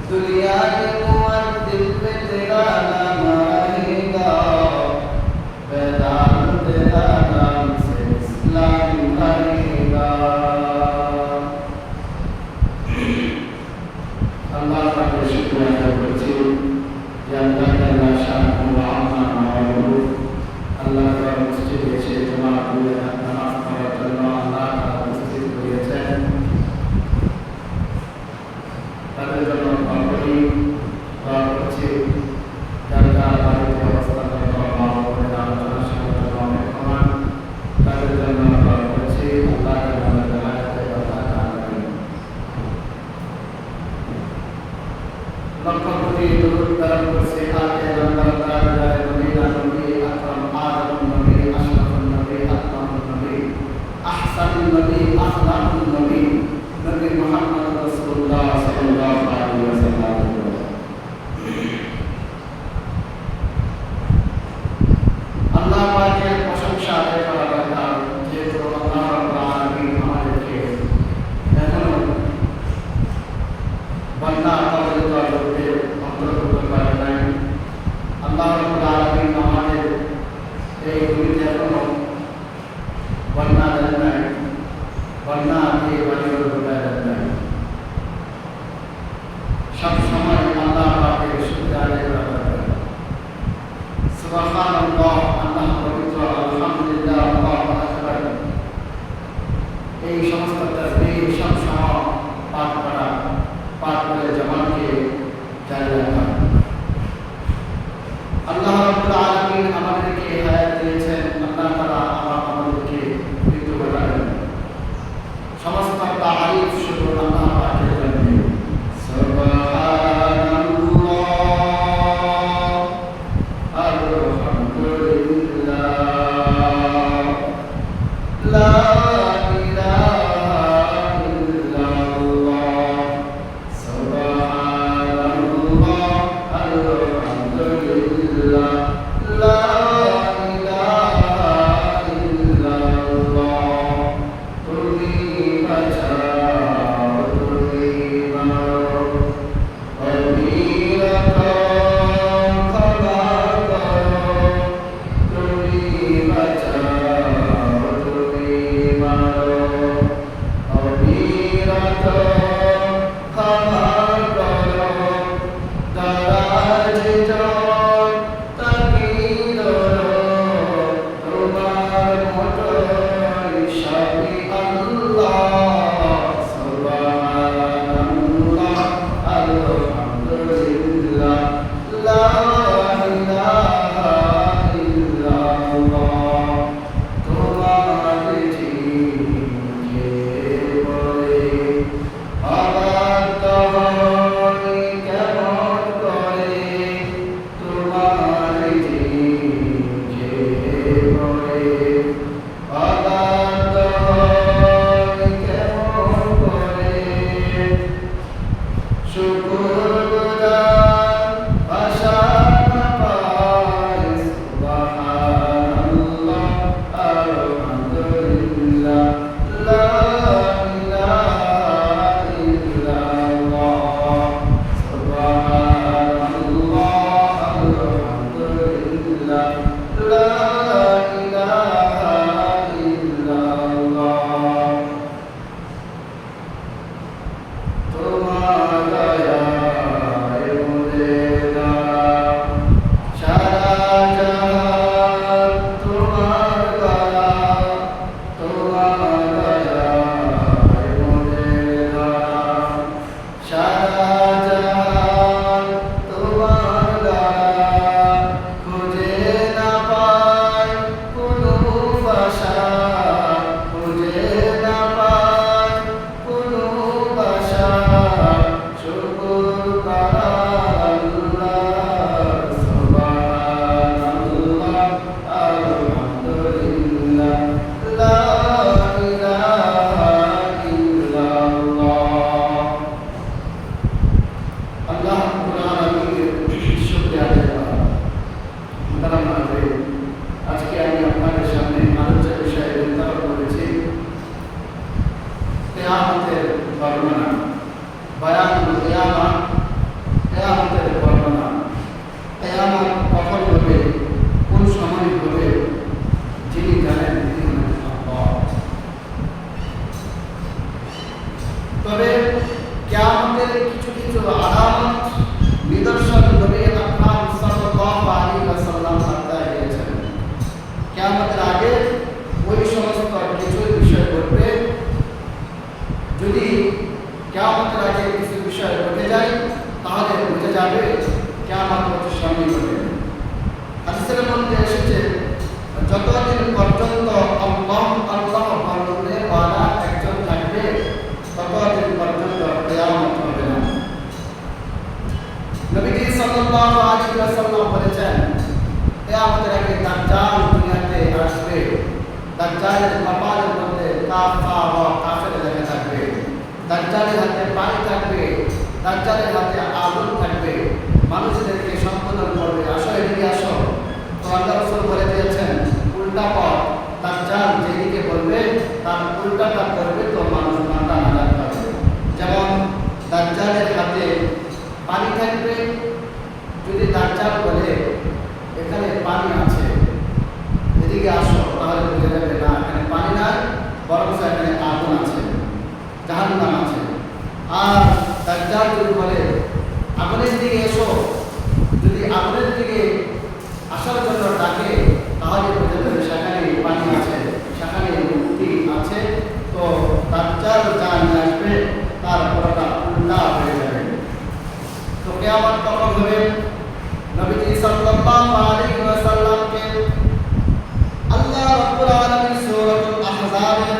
दुनिया के मुअद्दिब पे तेरा नाम आएगा নবী আখলাকুন নবী নবী মুহাম্মদ রাসূলুল্লাহ সাল্লাল্লাহু আলাইহি ওয়াসাল্লাম। আল্লাহ পাকের প্রশংসা আদায় করা দরকার, যেহেতু আল্লাহ রাব্বুল আলামিন আমাদেরকে এখনো বান্দা কবলিত লোকদের অন্তর্ভুক্ত করেন নাই। আল্লাহ রাব্বুল আলামিন আমাদের এই দুনিয়াতে এখনো বন্যা দেন নাই, বন্যা দিয়ে বাড়িঘর ঢোকায় দেন নাই। সবসময় আল্লাহ পাকের শুকরিয়া আদায় করা দরকার। সুবহানাল্লাহ, আল্লাহ পবিত্র, আলহামদুলিল্লাহ, আল্লাহু আকবার, এই সমস্ত তাসবিহ সবসময় পাঠ করা, পাঠ করে জবানকে জারি রাখা। আল্লাহ রাব্বুল আলামিন আমাদেরকে হায়াত দিয়েছেন, আল্লাহ তাআলা আমাদেরকে মৃত্যু ঘটাবেন। সমস্ত তারিফ শুধু আল্লাহ পাকের জন্য। সুবহানাল্লাহ, আলহামদুলিল্লাহ, লা ইলাহা ইল্লাল্লাহ, সুবহানাল্লাহ, আলহামদুলিল্লাহ, লা ইলাহা ইল্লাল্লাহ। তুমি বাঁচাও, তুমি মারো, অবিরত ক্ষমা করো। তুমি বাঁচাও, তুমি মারো, অবিরত ক্ষমা করো। দরাজ জবান তাকিদ তোমার মতোই সবই আল্লাহ। সুবহানাল্লাহ, আলহামদুলিল্লাহ, লা ইলাহা ইল্লাল্লাহ। তোমার জিনকে বলে অবাধ্য হই কেমন করে। তোমার জিনকে বলে অবাধ্য হই কেমন করে। শুকরগুজার ভাষা না পাই, সুবহানাল্লাহ, আলহামদুলিল্লাহ, লা ইলাহা ইল্লাল্লাহ, সুবহানাল্লাহ, আলহামদুলিল্লাহ, লা ইলাহা ইল্লাল্লাহ। তোমার দয়ায় মোদের দয়া, সারা জাহান তোমার দয়া। তোমার দয়ায় মোদের দয়া, সারা জাহান তোমার দয়া। খুঁজে না পাই কোনো ভাষা, খুঁজে না পাই কোনো ভাষা। শুকর করার আল্লাহ, সুবহানাল্লাহ, আলহামদুলিল্লাহ, লা ইলাহা ইল্লাল্লাহ। আল্লাহ রাব্বুল আলামিনের শুকরিয়া আদায় করা। মুহতারাম নাযরীন, আজকে আমি আপনাদের সামনে আলোচ্য বিষয়ে বিস্তারিত করেছি কিয়ামতের বর্ণনা, বায়ানুল কিয়ামা, কিয়ামতের বর্ণনা। কিয়ামত কখন হবে, কোন সময় হবে, যিনি জানেন তিনি হলেন আল্লাহ। তবে কিয়ামতের কিছু কিছু আলামত, নিদর্শন নবী আকরাম সাল্লাল্লাহু আলাইহি ওয়াসাল্লাম বার্তায় দিয়েছেন। কিয়ামতের আগে ওই সমস্ত কিছু বিষয় ঘটবে। যদি কিয়ামতের আগে কিছু বিষয় ঘটে যায়, তাহলে বুঝে যাবে কিয়ামত হচ্ছে সামনে ঘটবে। হাদিসের মধ্যে এসেছে, যতদিন পর্যন্ত আল্লাহ আল্লাহ বলতে ওয়ালা একজন থাকবে, ততদিন পর্যন্ত কিয়ামত হবে না। নবীজি সাল্লাল্লাহু আলাইহি ওয়াসাল্লাম বলেছেন, কিয়ামতের আগে দাজ্জাল দুনিয়াতে আসবে। দাজ্জালের কপালের মধ্যে কাফা দাজ্জালের হাতে পানি থাকবে, দাজ্জালের হাতে আগুন থাকবে, মানুষদেরকে সম্বোধন করবে, আসো এদিকে আসো। তো আল্লাহ রাসূল বলে দিয়েছেন উল্টা পথ, দাজ্জাল যেদিকে বলবে তার উল্টাটা করবে তো মানুষ মাথা নাজাত পাবে। যেমন দাজ্জালের হাতে পানি থাকবে, যদি দাজ্জাল বলে এখানে পানি আছে এদিকে আসো, তাহলে বুঝে যাবে না এখানে পানি নাই, বরং এখানে আগুন আছে, জাহান্নাম আছে। আর দাজ্জাল যদি বলে আগুনের দিকে এসো, যদি আগুনের দিকে আসার জন্য ডাকে তাহলে বুঝে যাবে সেখানে পানি আছে, সেখানে মুক্তি আছে। তো দাজ্জাল যা নিয়ে আসবে তার পুরোটা উল্টা হয়ে যাবে। তো কিয়ামত কখন হবে? নবীজি সাল্লাল্লাহু আলাইহি ওয়াসাল্লামকে আল্লাহ রাব্বুল আলামিন সূরাতুল আহজাবের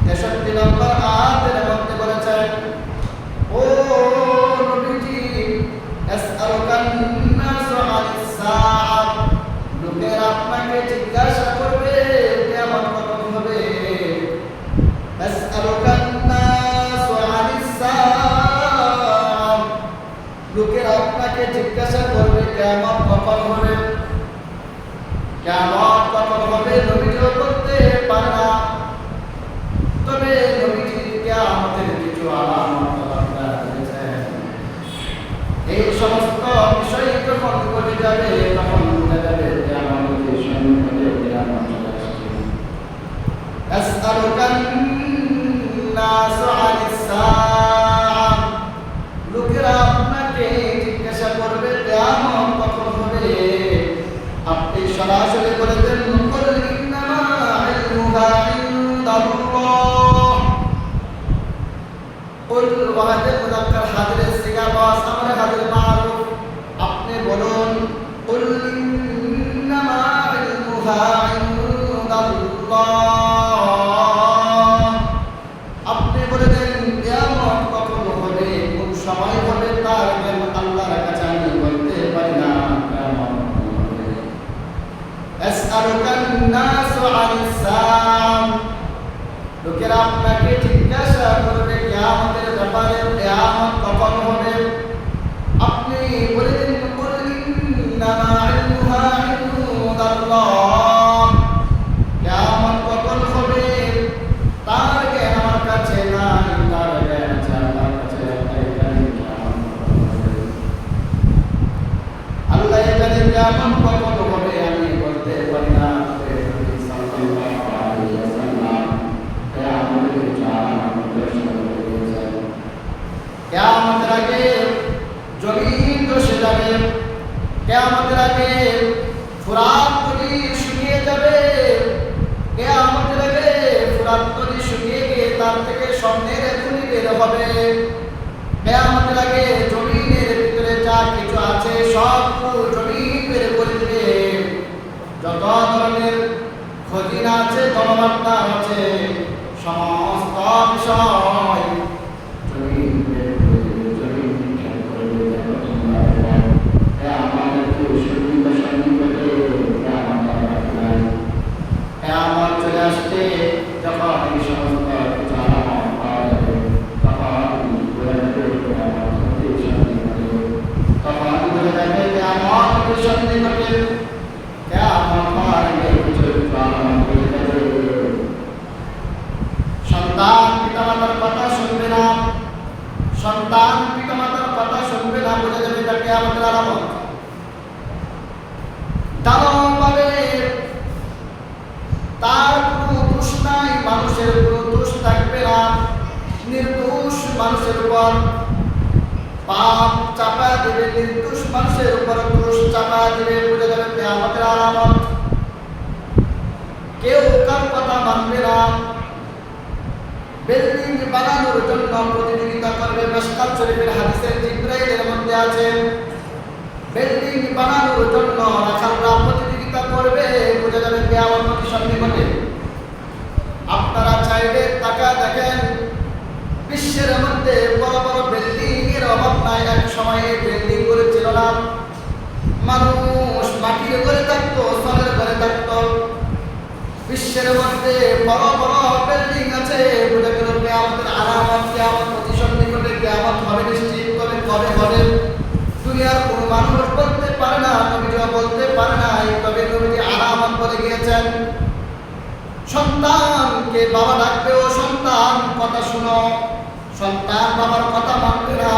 63 নম্বর আয়াতের মধ্যে বলেছেন, ও নবীজি আসআলুকান নাসু আনিস সাআ, লোকেরা আপনাকে জিজ্ঞাসা করবে কিয়ামত কখন হবে। আসআলুকান নাসু আনিস সাআ, লোকেরা আপনাকে জিজ্ঞাসা করবে কিয়ামত কখন হবে। কিয়ামত কখন হবে নবীজিও বলতে পারে না, তবে নবীজি কিয়ামতের কিছু আলামত আল্লাহ দিয়েছেন। এই সমস্ত বিষয় যখন ঘটে যাবে তখন বোঝা যাবে কিয়ামতের সম্মুখে কিয়ামত চলে আসছে। আসআলুকান নাসু আনিস সাআ, লোকেরা আপনাকে জিজ্ঞাসা করবে কিয়ামত কখন হবে। আপনি সরাসরি বলে দেন কুল ইন্নামা ইলমুহা ইনদাল্লাহ। কুল ওয়াহিদ মুযাক্কার হাজিরের সিগা বাস আমরে হাজির মারুফ, আপনি বলুন কুল ইন্নামা ইলমুহা ইনদাল্লাহ। আপনি বলে দেন কিয়ামত কখন হবে, কোন সময় হবে তার জ্ঞান আল্লাহর কাছে আমি বলতে পারি না। আসআলুকান নাসু আনিস সাআ, লোকেরা আপনাকে জিজ্ঞাসা করবে কিয়ামতের ব্যাপারে, কিয়ামত কখন হবে। আপনি বলে দিন কুল ইন্নামা ইলমুহা ইনদাল্লাহ, কিয়ামত কখন হবে তার জ্ঞান আমার কাছে নাই, তার জ্ঞান আছে আল্লাহর কাছে। আল্লাহ জানেন কিয়ামত কখন হবে, আমি বলতে পারি না। কিয়ামতের আগে জমিন ধসে যাবে, কিয়ামতের আগে ফুরাত নদী শুকিয়ে যাবে, কিয়ামতের আগে ফুরাত নদী শুকিয়ে গিয়ে তার থেকে স্বর্ণের খনি বের হবে। কিয়ামতের আগে জমিনের ভিতরে যা কিছু আছে সব জমিন বের করে দেবে। যত ধরনের খজিনা আছে, ধনভাণ্ডার আছে, সমস্ত বিষয় জমিন বের করে দেবে, জমিন বিখ্যাত করে দেবে। কিয়ামত চলে আসছে, যখন এই সমস্ত কিছু আলামত পাওয়া যাবে তখন বোঝা যাবে কিয়ামত হতে সন্নিহিত, তখন বোঝা যাবে কিয়ামত হতে সন্নিহিত। কিয়ামত হওয়ার আগে কিছু আলামত বোঝা যাবে। সন্তান পিতামাতার কথা শুনবে না, সন্তান পিতামাতার কথা শুনবে না, বোঝা যাবে এটা কিয়ামতের আলামত। দানব পাবে, তার কোনো দোষ নাই, মানুষের কোনো দোষ থাকবে না, নির্দোষ মানুষের উপর পাপ চাপা দেবে, নির্দোষ মানুষের উপর দোষ চাপা দেবে, বোঝা যাবে কিয়ামতের আলামত। কেউ কার কথা মানবে না, বিল্ডিং বানানোর জন্য প্রতিযোগিতা করবে। মিশকাত শরীফের হাদিসে জিবরাইলের মধ্যে আছে, বিল্ডিং বানানোর জন্য রাখালরা প্রতিযোগিতা করবে, বোঝা যাবে কিয়ামত সন্নিকটে। আপনারা চাইলে টাকা দেখেন, বিশ্বের মধ্যে বড় বড় বিল্ডিং এর অভাব নাই। এক সময়ে বিল্ডিং করেছিল না, মানুষ মাটির ঘরে থাকতো, সনের ঘরে থাকতো। বিশ্বের মধ্যে বড় বড় বিল্ডিং আছে, বুঝে গেল কিয়ামতের আলামত, কিয়ামত প্রতিশোধ নিকটে, কিয়ামত হবে নিশ্চিত, তবে কবে হবে দুনিয়ার কোনো মানুষ বলতে পারে না, নবীও বলতে পারে না। তবে নবীজি আলামত বলে গিয়েছেন, সন্তানকে বাবা ডাকবে, ও সন্তান কথা শুনো। সন্তান বাবার কথা মানবে না।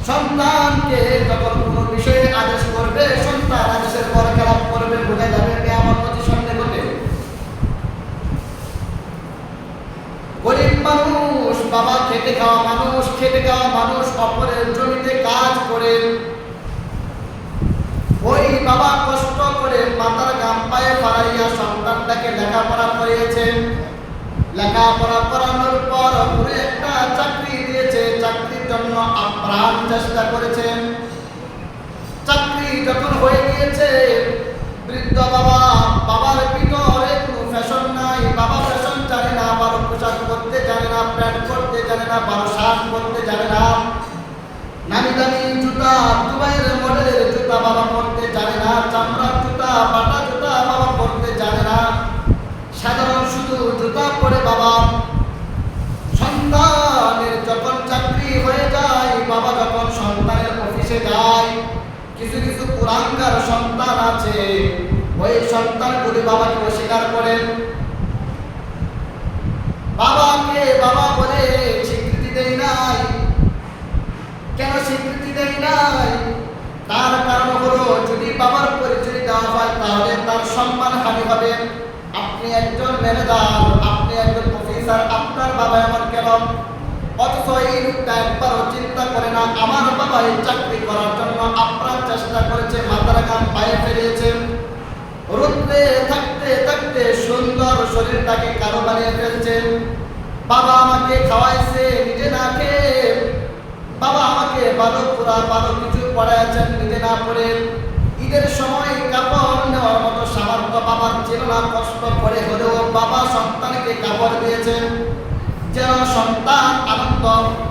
সন্তানকে যখন কোনো বিষয়ে আদেশ করবে, সন্তান আদেশের পর খেলাপ করবে, বোঝা যাবে কিয়ামত অতি সন্নিকটে। গরিব মানুষ, বাবা খেটে খাওয়া মানুষ, খেটে খাওয়া মানুষ অপরের জমিতে কাজ করে, ওই বাবা কষ্ট করে মাথার ঘাম পায়ে ফালাইয়া সন্তানটাকে লেখাপড়া করিয়েছেন। লেখাপড়া করানোর পর পুরো একটা চাকরি দিয়েছে, চাকরির জন্য আপ্রাণ চেষ্টা করেছেন। চাকরি যখন হয়ে গিয়েছে, বৃদ্ধ বাবা, বাবার ভিতরে কোনো ফ্যাশন নাই, বাবা ফ্যাশন জানে না, ভালো পোশাক পরতে জানে না, প্যান্ট পরতে জানে না, ভালো শার্ট পরতে জানে না, নামি দামি জুতা, দুবাইয়ের মডেলের জুতা বাবা পরতে জানে না, চামড়ার জুতা, বাটা জুতা বাবা পরতে জানে না, সাধারণ শুধু জুতা পরে বাবা। সন্তানের যখন চাকরি হয়ে যায়, বাবা যখন সন্তানের অফিসে যায়, কিছু কিছু কুলাঙ্গার সন্তান আছে, ওই সন্তানগুলি বাবাকে অস্বীকার করেন, বাবাকে বাবা বলে স্বীকৃতি দেয় নাই। কেন স্বীকৃতি দেয় নাই? তার কারণ হলো, যদি বাবার পরিচয় দেওয়া হয় তাহলে তার সম্মান হানি হবে। আপনি একজন ম্যানেজার, আপনি একজন অফিসার, আপনার বাবা এমন কেন? অথচ এই লোকটা একবারও চিন্তা করে না, আমার বাবা এই চাকরি করার জন্য আপ্রাণ চেষ্টা করেছে, মাথার ঘাম পায়ে ফেলিয়েছে, রোদে থাকতে থাকতে সুন্দর শরীরটাকে কালো বানিয়ে ফেলছে। বাবা আমাকে খাওয়াইছে নিজে না খেয়ে, বাবা আমাকে ভালো পুরা ভালো কিছু পড়াইছেন নিজে না পড়ে, ঈদের সময় কাপড় নেওয়ার মতো সামর্থ্য বাবার ছিল না, কষ্ট করে হলেও বাবা সন্তানকে কাপড় দিয়েছেন যেন সন্তান আনন্দ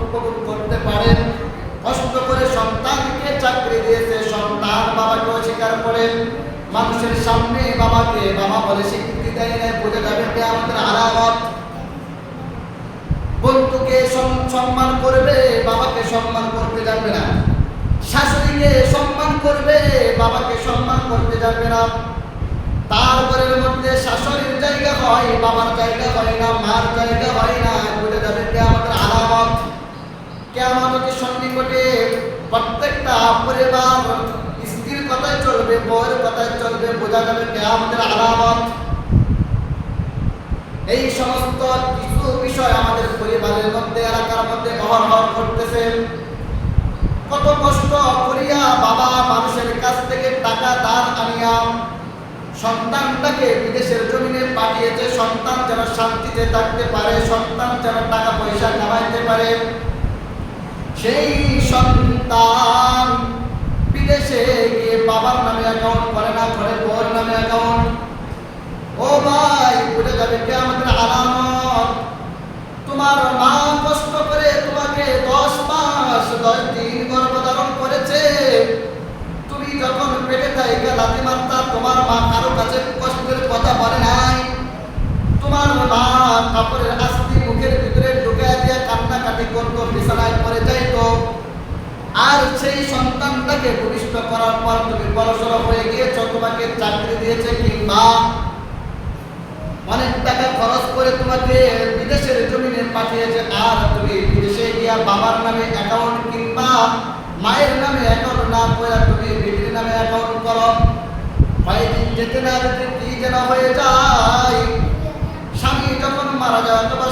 উপভোগ করতে পারেন। কষ্ট করে সন্তানকে চাকরি দিয়েছে, সন্তান বাবাকে অস্বীকার করে মানুষের সামনে বাবাকে বাবা বলে স্বীকৃতি দেয় না, বুঝে যাবে কিয়ামতের আলামত। বন্ধুকে সম্মান করবে, বাবাকে সম্মান করতে জানবে না। শাশুড়িকে সম্মান করবে, বাবাকে সম্মান করতে জানবে না। তারপরের মধ্যে শাশুড়ির জায়গা হয়, বাবার জায়গা হয় না, মার জায়গা হয় না, বুঝে যাবে কিয়ামতের আলামত। কিয়ামতের সন্নিকটে প্রত্যেকটা পরিবার স্ত্রীর কথায় চলবে, বউয়ের কথায় চলবে, বোঝা যাবে কিয়ামতের আলামত। এই সমস্ত কিছু বিষয় আমাদের পরিবারের মধ্যে, এলাকার মধ্যে অহরহ করতেছে। কত কষ্ট করিয়া বাবা মানুষের কাছ থেকে টাকা ধার আনিয়া সন্তানটাকে বিদেশের জমিনে পাঠিয়েছে, সন্তান যেন শান্তিতে থাকতে পারে, সন্তান যেন টাকা পয়সা কামাইতে পারে। সেই সন্তান বিদেশে গিয়ে বাবার নামে অ্যাকাউন্ট করে না, করে বউর নামে অ্যাকাউন্ট। ও ভাই, বুঝে যাবে কিয়ামতের আলামত। তোমার মা কষ্ট করে তোমাকে 10 মাস 10 দিন গর্ভধারণ করেছে, তুমি যখন পেটে থাইকা লাথি মারতা, তোমার মা কারো কাছে কষ্টের কথা বলে নাই। তোমার মা কাপড়ের আস্তি মুখের ভিতরে ঢুকিয়ে দিয়ে কান্নাকাটি করতো, বিছানায় পড়ে যাইতো। আর সেই সন্তানটাকে ভূমিষ্ঠ করার পর তুমি বড়সড় হয়ে গিয়েছো, তোমাকে চাকরি দিয়েছে কিংবা অনেক টাকা খরচ করে তোমাকে বিদেশের জমিনে পাঠিয়েছে, আর তুমি বিদেশে গিয়া বাবার নামে অ্যাকাউন্ট কিংবা মায়ের নামে অ্যাকাউন্ট না করে তুমি বিবির নামে অ্যাকাউন্ট করো। কয়েকদিন যেতে না যেতে কি যেন হয়ে যায়। স্বামী যখন মারা যায় অথবা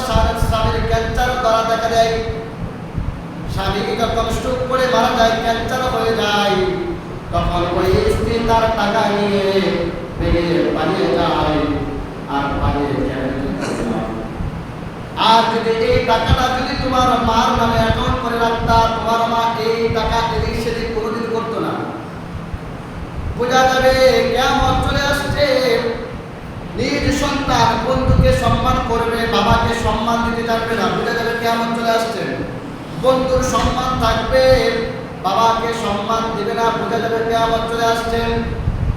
স্বামীর ক্যান্সার ধরা দেখা দেয়, স্বামী যখন স্ট্রোক করে মারা যায়, ক্যান্সার হয়ে যায়, তখন ওই স্ত্রী তার টাকা নিয়ে ভেঙে পালিয়ে যায়। আর যদি এই টাকাটা যদি তোমার মার নামে অ্যাকাউন্ট করে রাখতা, তোমার মা এই টাকা এদিক সেদিক কোনোদিন করতো না। বোঝা যাবে কিয়ামত চলে আসছে। নিজ সন্তান বন্ধুকে সম্মান করবে, বাবাকে সম্মান দিতে জানবে না, বোঝা যাবে কিয়ামত চলে আসছে। বন্ধুর সম্মান থাকবে, বাবাকে সম্মান দিবে না, বোঝা যাবে কিয়ামত চলে আসছে।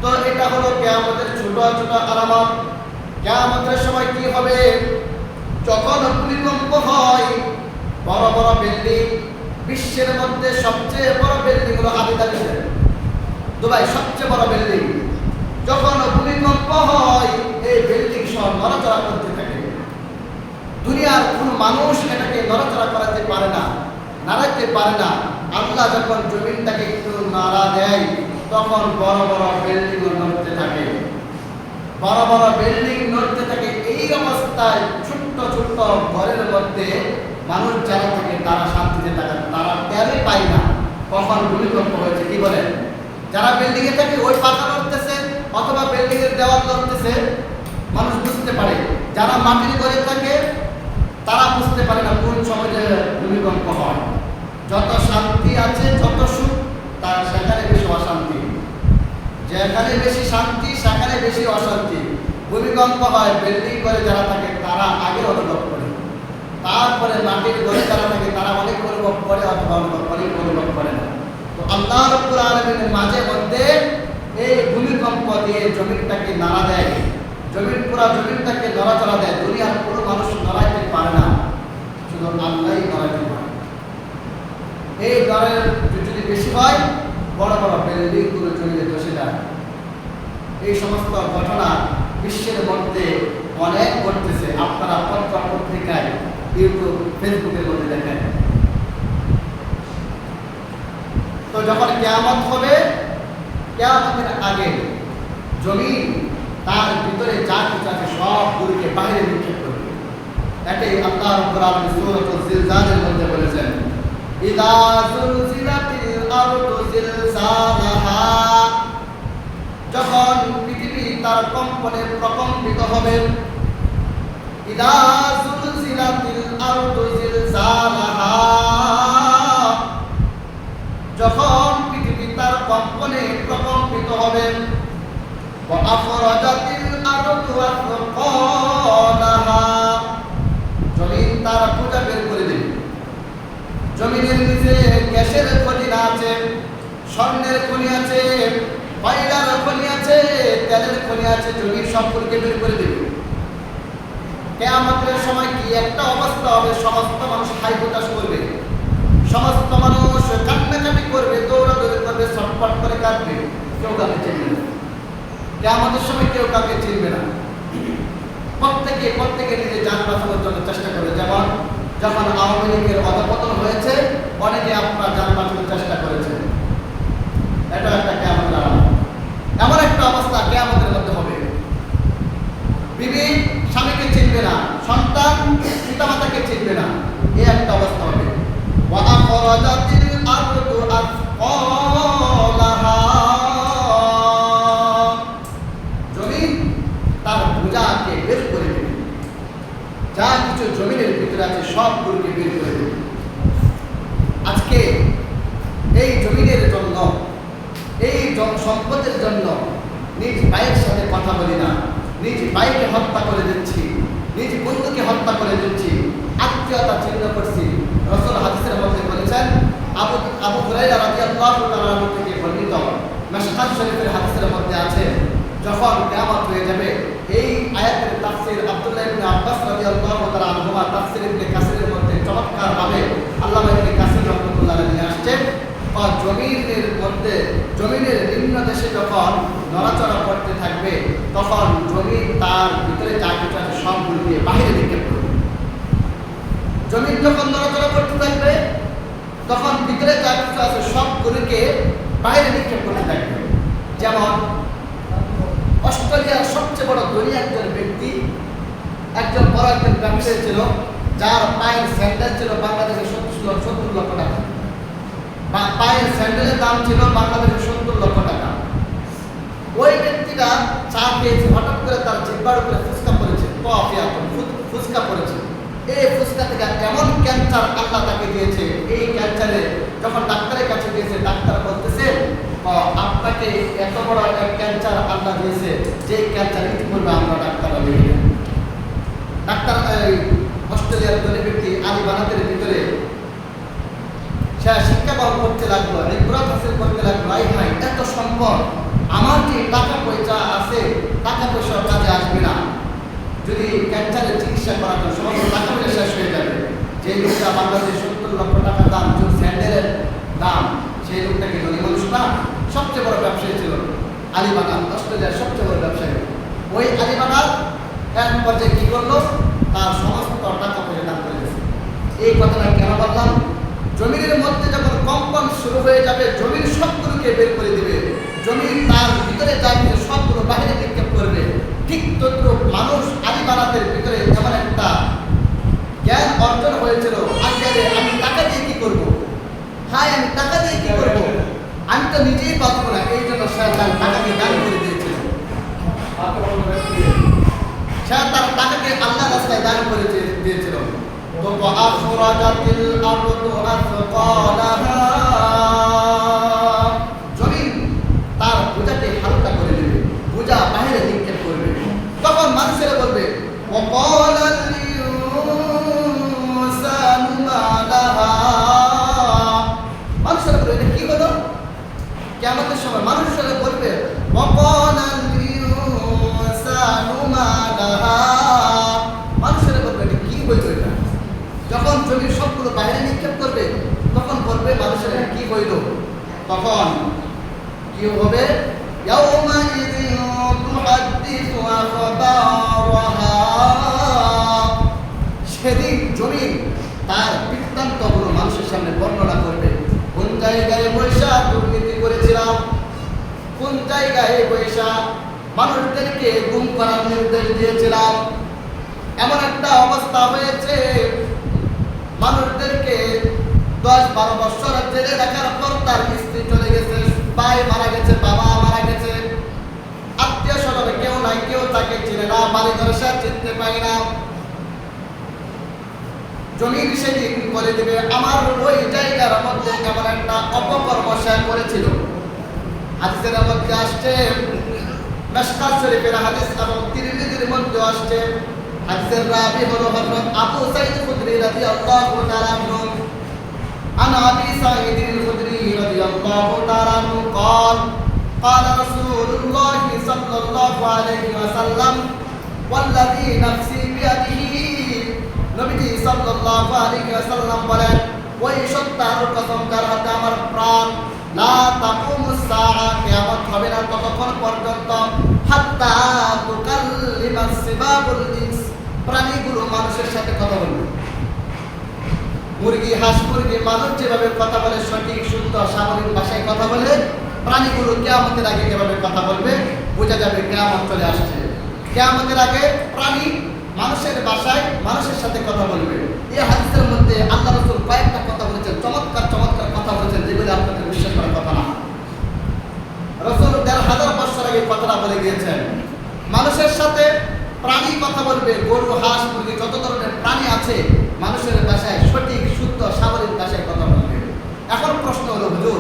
তো এটা হলো কিয়ামতের ছোট ছোট আলামত। কিয়ামতের সময় কি হবে? যখন ভূমিকম্প হয়, বড় বড় বিল্ডিং, বিশ্বের মধ্যে সবচেয়ে বড় বিল্ডিং হলো আবু ধাবিতে, দুবাই সবচেয়ে বড় বিল্ডিং। যখন ভূমিকম্প হয়, এই বিল্ডিং সব নড়াচড়া করতে থাকে। দুনিয়ার কোনো মানুষ এটাকে নড়াচড়া করাতে পারে না, নাড়াতে পারে না। আল্লাহ যখন জমিনটাকে একটু নাড়া দেয়, তখন বড় বড় বিল্ডিং নড়তে থাকে, বড় বড় বিল্ডিং নড়তে থাকে। এই অবস্থায় ছোট্ট ছোট্ট ঘরের মধ্যে মানুষ যারা থাকে তারা শান্তিতে থাকে, তারা টেরই পায় না কখন ভূমিকম্প হয়েছে। কি বলেন? যারা বিল্ডিং এ থাকে ওই পাতা নড়তেছে অথবা বিল্ডিং এর দেওয়াল নড়তেছে, মানুষ বুঝতে পারে। যারা মাটির ঘরে থাকে তারা বুঝতে পারে না কোন সময় যে ভূমিকম্প হয়। যত শান্তি আছে, যত সুখ, তার সেখানে বেশি অশান্তি। যেখানে বেশি শান্তি সেখানে বেশি অশান্তি। ভূমিকম্প হয়, বিল্ডিং ঘরে যারা থাকে তারা আগে অনুভব করে, তারপরে মাটির ঘরে যারা থাকে তারা অনেক অনুভব করে অথবা অনেক অনুভব করে না। তো আল্লাহ রাব্বুল আলামিনের মাঝে মধ্যে এই ভূমিকম্প দিয়ে জমিনটাকে নাড়া দেয়, পুরা জমিনটাকে নড়াচড়া দেয়। দুনিয়ার কোনো মানুষ নড়াইতে পারে না, শুধু আল্লাহই নড়াইতে পারে। এই দরের যদি বেশি হয়, বড় বড় বিল্ডিং গুলো জমিয়ে ধসে যায়। এই সমস্ত ঘটনা বিশ্বের মধ্যে অনেক ঘটতেছে। আপনারা পত্র পত্রিকায়, ইউটিউব, ফেসবুকের মধ্যে দেখেন। তো যখন কিয়ামত হবে, কিয়ামতের আগে জমিন তার ভিতরে যা কিছু আছে সবগুলোকে বাইরে নিক্ষেপ করবে। এটাই আল্লাহ রাব্বুল আলামিন সূরাতুল জিলজালের মধ্যে বলেছেন, ইযা যুলজিলাতিল আরদু জিলজালাহা, যখন পৃথিবী তার কম্পনে প্রকম্পিত হবে। ইযা যুলজিলাতিল আরদু জিলজালাহা, যখন পৃথিবী তার কম্পনে প্রকম্পিত হবে। ওয়া আখরাজাতিল আরদু আথকালাহা, জমিন তার পূজা বের করে দেবে। জমিনের নিচে গ্যাসের খনি আছে, স্বর্ণের খনি আছে, কয়লার খনি আছে, তেলের খনি আছে, জমির সম্পর্কে বের করে দেবে। কিয়ামতের সময় কি একটা অবস্থা হবে? সমস্ত মানুষ হাই হুতাশ করবে, সমস্ত মানুষ কান্নাকাটি করবে, দৌড়াদৌড়ি করবে, ছটফট করে কাঁদবে, কেউ কাউকে চিনবে না। কিয়ামতের সময় কেউ কাউকে চিনবে না। প্রত্যেকে নিজের জান বাঁচানোর জন্য চেষ্টা করবে। যেমন যখন আওয়ামী লীগের অধঃপতন হয়েছে, অনেকে আপনার জান বাঁচানোর চেষ্টা করেছে। এটা একটা কিয়ামতের আলামত। এমন একটা অবস্থা কিয়ামতের মধ্যে হবে। বিবি স্বামীকে চিনবে না, সন্তান পিতামাতাকে চিনবে না, এই একটা অবস্থা হবে। ওয়া আখরাজাতিল আরদু আথকালাহা, জমিন তার বোঝাকে বের করে দেবে। যা কিছু জমিনের ভিতরে আছে সবগুলোকে বের করে দেবে। আজকে এই জমিনের জন্য, এই সম্পদের জন্য নিজ ভাইয়ের সাথে কথা বলি না, নিজ ভাইকে হত্যা করে দিচ্ছি, নিজ বন্ধুকে হত্যা করে দিচ্ছি, আত্মীয়তা ছিন্ন করছি। রাসূল হাদিসের মধ্যে বলেছেন, আবু হুরায়রা রাদিয়াল্লাহু তাআলা থেকে বর্ণিত মিশকাত শরীফের হাদিসের মধ্যে আছে, যখন কিয়ামত হয়ে যাবে, এই আয়াতের তাফসীর আব্দুল্লাহ ইবনে আব্বাস রাদিয়াল্লাহু তাআলা আনহুমা তাফসীর ইবনে কাসিরের মধ্যে চমৎকারভাবে আল্লামা ইবনে কাসির রাহমাতুল্লাহ আলাইহি আসছেন। জমিনের মধ্যে, জমিনের নিম্ন দেশে যখন নড়াচড়া করতে থাকবে, তখন জমিন তার ভিতরে যা কিছু আছে সবগুলোকে বাইরে নিক্ষেপ করবে। জমিন যখন নড়াচড়া করতে থাকবে, তখন ভিতরে যা কিছু আছে সবগুলোকে বাইরে নিক্ষেপ করতে থাকবে। যেমন অস্ট্রেলিয়ার সবচেয়ে বড় ধনী একজন ব্যক্তি, একজন বড় একজন ব্যবসায়ী ছিল, যার পায়ের স্যান্ডেল ছিল বাংলাদেশের 70 লক্ষ টাকা। পায়ের স্যান্ডেলের দাম ছিল বাংলাদেশের 70 লক্ষ টাকা। ওই ব্যক্তিটা চা পেয়েছে, হঠাৎ করে তার জিহ্বার উপরে ফুসকা পড়েছে, ফুসকা পড়েছে। এই ফুসকা থেকে এমন ক্যান্সার আল্লাহ তাকে দিয়েছে। এই ক্যান্সারে যখন ডাক্তারের কাছে গিয়েছে, ডাক্তার বলতেছে, আপনাকে এত বড় একটা ক্যান্সার আল্লাহ দিয়েছে, যে ক্যান্সার ইতিপূর্বে আমরা ডাক্তাররা দেখি। ডাক্তার অস্ট্রেলিয়ার ধনী ব্যক্তি আলী বানাতের ভিতরে সে শিক্ষা গ্রহণ করতে লাগলো, রিগ্রত হাসিল করতে লাগলো। আই ভাই, এত সম্পদ আমার কি টাকা পয়সা আছে, টাকা পয়সা কাজে আসবে না। যদি ক্যান্সারের চিকিৎসা করার জন্য সমস্ত টাকা পয়সা শেষ হয়ে যাবে, যে লোকটা বাংলাদেশে 70 লক্ষ টাকা দাম জুন স্যান্ডেলের দাম, সেই লোকটা কি ধনী মানুষ না? সবচেয়ে বড় ব্যবসায়ী ছিল আলী বানার, অস্ট্রেলিয়ার সবচেয়ে বড় ব্যবসায়ী। ওই আলী বানার এক পর্যায়ে কি করলো, তার সমস্ত টাকা পয়সা দান করে দিয়েছে। এই কথাটা কেন বললাম? জমিনের মধ্যে যখন কম্পন শুরু হয়ে যাবে, জমির সবগুলোকে বের করে দিবে, জমির তার ভিতরে যা কিছু সবগুলো বাহিরে নিক্ষেপ করবে। ঠিক তদ্রুপ মানুষ আলী বানাতের ভিতরে এমন একটা জ্ঞান অর্জন হয়েছিল, আজকে আমি টাকা দিয়ে কি করবো, হায় আমি টাকা দিয়ে কি করবো, আমি তো নিজেই বাঁচব না, এই জন্য সে তার টাকাকে দান করে দিয়েছিল। সে তার টাকাকে আল্লাহ রাস্তায় দান করে দিয়েছিল। তো আখরাজাতিল আরদু আসকালাহা, জমিন তার বোঝাকে হালকা করে দেবে, বোঝা বাইরে নিক্ষেপ করবে। তখন মানুষেরা বলবে ওয়াকালাল ইনসানু মা লাহা, মানুষেরা বলবে এটা কি হলো? কিয়ামতের সময় মানুষেরা বলবে ওয়াকালাল ইনসানু মা লাহা, মানুষেরা বলবে এটা কি হইল? এটা যখন জমির সবগুলো বাইরে নিক্ষেপ করবে, তখন বলবে মানুষের কি হইল? তখন কি হবে? ইয়াউমাইযিন তুহাদ্দিসু আখবারাহা, সেদিন জমিন তার বৃত্তান্তগুলো মানুষের সামনে বর্ণনা করবে। কোন জায়গায় বৈশা দুর্নীতি করেছিলাম, কোন জায়গায় বৈশা মানুষদেরকে গুম করার নির্দেশ দিয়েছিলাম, এমন একটা অবস্থা হয়েছে মানুষদেরকে 10-12 বছর জেলে রাখার পর তার স্ত্রী চলে গেছে, ভাই মারা গেছে, বাবা মারা গেছে, আত্মীয় স্বজনে কেউ নাই, কেউ তাকে চিনে না, বাড়ি ঘর সে চিনতে পায় না। জমির সেদিন বলে দেবে আমার ওই জায়গার মধ্যে এমন একটা অপকর্ম সে করেছিল। হাদিসের মধ্যে আসছে, মিশকাত শরীফের হাদিস এবং তিরমিজির মধ্যে আসছে, হাদিসের রাবি হলো হযরত আবু সাঈদ খুদরি রাদিয়াল্লাহু তাআলা আনহু, আন আবি সাঈদ খুদরি রাদিয়াল্লাহু তাআলা আনহু قال قال رسول الله صلى الله عليه وسلم والذي نفسي بيده, নবীজি সাল্লাল্লাহু আলাইহি ওয়াসাল্লাম বলেন, ওই সত্তার কসম যার হাতে আমার প্রাণ, লা তাকুমুস সাআ, কিয়ামত হবে না ততক্ষণ পর্যন্ত, হাত্তা তুকাল্লিমাস সিবাবুল ইনস, প্রাণীগুলো মানুষের সাথে কথা বলবে। মুরগি, হাঁস, মুরগি মানুষ যেভাবে কথা বলে, সঠিক শুদ্ধ স্বাভাবিক ভাষায় কথা বলে, প্রাণীগুলো কিয়ামতের আগে কিভাবে কথা বলবে, বোঝা যাবে কিয়ামত চলে আসছে। কিয়ামতের আগে প্রাণী মানুষের ভাষায় মানুষের সাথে কথা বলবে। এই হাদিসের মধ্যে আল্লাহ রাসূল কয়েকটা কথা বলেছেন, চমৎকার চমৎকার কথা বলেছেন, যেগুলো আপনাদের বিশ্বাস করার কথা না। রাসূল ১৫০০ বছর আগে কথাটা বলে গিয়েছেন, মানুষের সাথে প্রাণী কথা বলবে, গরু, হাঁস, মুরগি যত ধরনের প্রাণী আছে মানুষের ভাষায় সঠিক শুদ্ধ স্বাভাবিক ভাষায় কথা বলবে। এখন প্রশ্ন হলো, হুজুর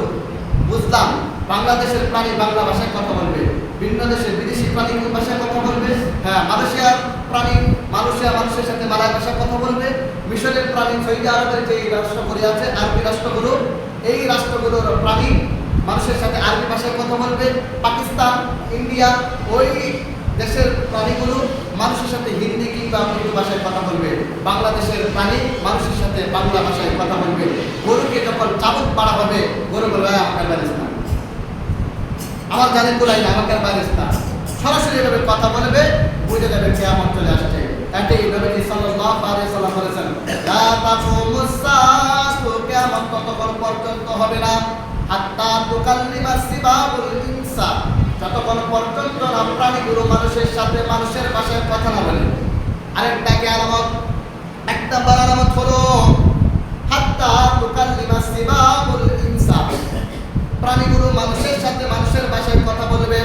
বুঝলাম বাংলাদেশের প্রাণী বাংলা ভাষায় কথা বলবে, ভিন্ন দেশের বিদেশি প্রাণী কোন ভাষায় কথা বলবে? হ্যাঁ, মালয়েশিয়ার প্রাণী মালয়েশিয়া মানুষের সাথে মালয় ভাষায় কথা বলবে, মিশরের প্রাণী সৌদি আরবের যে রাষ্ট্রগুলি আছে আরবি রাষ্ট্রগুলো, এই রাষ্ট্রগুলোর প্রাণী মানুষের সাথে আরবি ভাষায় কথা বলবে, পাকিস্তান, ইন্ডিয়া ওই দেশের প্রাণীগুলো মানুষের সাথে হিন্দি কিংবা উর্দু ভাষায় কথা বলবে, বাংলাদেশের প্রাণী মানুষের সাথে বাংলা ভাষায় কথা বলবে। গরুকে যখন চাবুক মারা হবে, গরু বলবে আমার বাড়িস না, আমার জানের গোলাই না, আমাকে বাড়িস না, সরাসরি এভাবে কথা বলবে, বুঝে যাবে কিয়ামত চলে আসছে। এটাই নবী সাল্লাল্লাহু আলাইহি ওয়াসাল্লাম বলেছেন, লা তাকুমুস সাআতু, কিয়ামত ততক্ষণ পর্যন্ত হবে না, হাত্তা তুকাল্লিমাস সিবাবুল ইনসা, যতক্ষণ পর্যন্ত না প্রাণীগুলো মানুষের সাথে মানুষের ভাষায় কথা না বলে। আরেকটা কি আলামত? এক নম্বর আলামত হলো হাত্তা তুকাল্লিমাস সিবাবুল ইনসা, প্রাণীগুলো মানুষের সাথে মানুষের ভাষায় কথা বলবে।